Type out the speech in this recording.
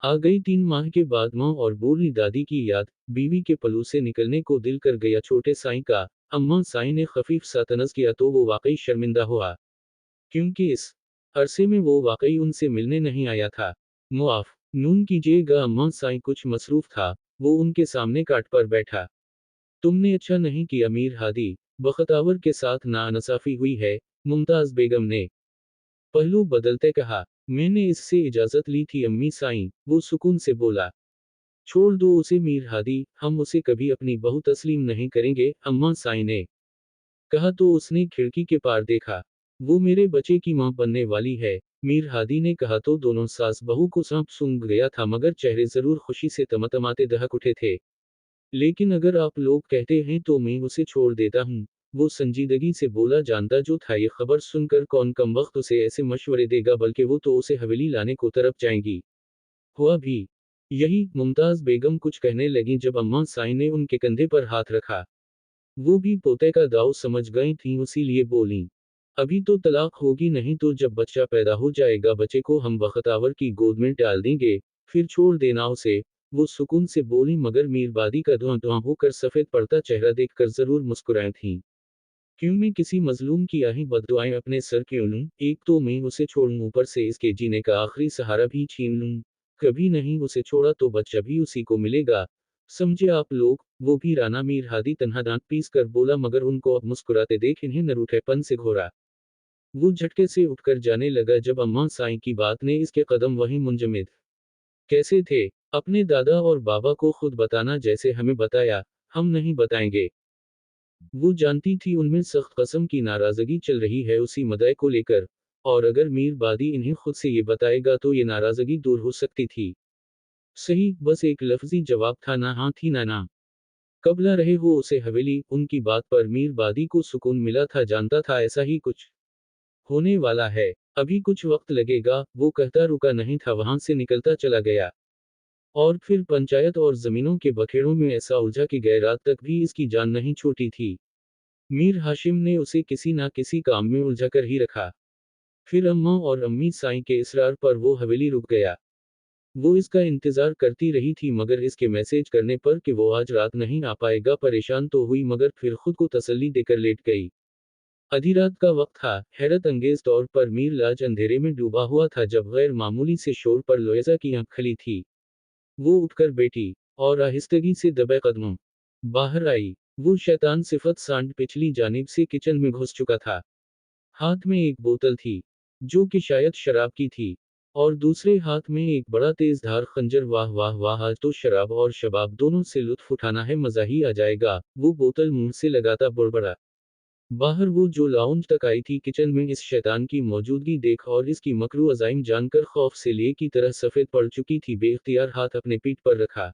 आ गई 3 माह के बाद माँ और बूढ़ी दादी की याद। बीवी के पलू से निकलने को दिल कर गया छोटे साईं का। अम्मा साईं ने खफीफ सा तनज़ किया तो वो वाकई शर्मिंदा हुआ, क्योंकि इस अरसे में वो वाकई उनसे मिलने नहीं आया था। मुआफ नून कीजिएगा अम्मा साईं कुछ मसरूफ था। वो उनके सामने काट पर बैठा। तुमने अच्छा नहीं किया मीर हादी, बख्तावर के साथ नाइंसाफी हुई है। मुमताज बेगम ने पहलू बदलते कहा। मैंने इससे इजाजत ली थी अम्मी साईं, वो सुकून से बोला। छोड़ दो उसे मीर हादी, हम उसे कभी अपनी बहू तस्लीम नहीं करेंगे, अम्मा साईं ने कहा तो उसने खिड़की के पार देखा। वो मेरे बच्चे की मां बनने वाली है। मीर हादी ने कहा तो दोनों सास बहू को सांप सूंघ गया था मगर चेहरे जरूर खुशी से तमतमाते दहक उठे थे। लेकिन अगर आप लोग कहते हैं तो मैं उसे छोड़ देता हूँ, वो संजीदगी से बोला। जानता जो था ये खबर सुनकर कौन कमबख्त उसे ऐसे मशवरे देगा, बल्कि वो तो उसे हवेली लाने को तरफ जाएंगी। हुआ भी यही। मुमताज बेगम कुछ कहने लगी जब अम्मा साईं ने उनके कंधे पर हाथ रखा। वो भी पोते का दाव समझ गई थीं, इसीलिए बोली। अभी तो तलाक होगी, नहीं तो जब बच्चा पैदा हो जाएगा बच्चे को हम बख्तावर की गोद में डाल देंगे, फिर छोड़ देना उसे। वो सुकून से बोली मगर मीरबादी का धुआं धुआं होकर सफेद पड़ता चेहरा देखकर जरूर मुस्कुराई थी। क्यों मैं किसी मजलूम की आही बद्दुआएं अपने सर क्यों लूं? एक तो मैं उसे छोड़ूं, ऊपर से इसके जीने का आखिरी सहारा भी छीन लूं। कभी नहीं उसे छोड़ा तो बच्चा भी उसी को मिलेगा। समझे आप लोग? वो भी राना मीर हादी तन्हा दांत पीस कर बोला, मगर उनको अब मुस्कुराते देख इन्हें न रूठेपन से घोरा। वो झटके से उठकर जाने लगा जब अम्मा साईं की बात ने इसके कदम वहीं मुंजमद कैसे थे। अपने दादा और बाबा को खुद बताना जैसे हमें बताया, हम नहीं बताएंगे। वो जानती थी उनमें सख्त कस्म की नाराजगी चल रही है उसी मदय को लेकर, और अगर मीर बादी इन्हें खुद से ये बताएगा तो ये नाराजगी दूर हो सकती थी। सही, बस एक लफ्जी जवाब था, ना हाँ थी ना। कब ला रहे हो उसे हवेली? उनकी बात पर मीर बादी को सुकून मिला था, जानता था ऐसा ही कुछ होने वाला है। अभी कुछ वक्त लगेगा, वो कहता रुका नहीं था, वहां से निकलता चला गया। और फिर पंचायत और जमीनों के बखेड़ों में ऐसा उलझा कि गैर रात तक भी इसकी जान नहीं छूटी थी। मीर हाशिम ने उसे किसी ना किसी काम में उलझा कर ही रखा। फिर अम्मा और अम्मी साईं के इसरार पर वो हवेली रुक गया। वो इसका इंतजार करती रही थी, मगर इसके मैसेज करने पर कि वो आज रात नहीं आ पाएगा परेशान तो हुई, मगर फिर खुद को तसल्ली देकर लेट गई। आधी रात का वक्त था। हैरत अंगेज तौर पर मीर लाज अंधेरे में डूबा हुआ था जब गैर मामूली से शोर पर लोयजा की आंख खली थी। वो उठकर बैठी और आहिस्तगी से दबे कदमों बाहर आई। वो शैतान सिफत सांड पिछली जानिब से किचन में घुस चुका था। हाथ में एक बोतल थी, जो कि शायद शराब की थी, और दूसरे हाथ में एक बड़ा तेज धार खंजर। वाह वाह वाह, आज तो शराब और शबाब दोनों से लुत्फ उठाना है, मजा ही आ जाएगा। वो बोतल मुंह से लगाता बुड़बड़ा। बाहर वो जो लाउंज तक आई थी, किचन में इस शैतान की मौजूदगी देख और इसकी मकरू अजाइम जानकर खौफ से ले की तरह सफेद पड़ चुकी थी। बेख्तियार हाथ अपने पीठ पर रखा।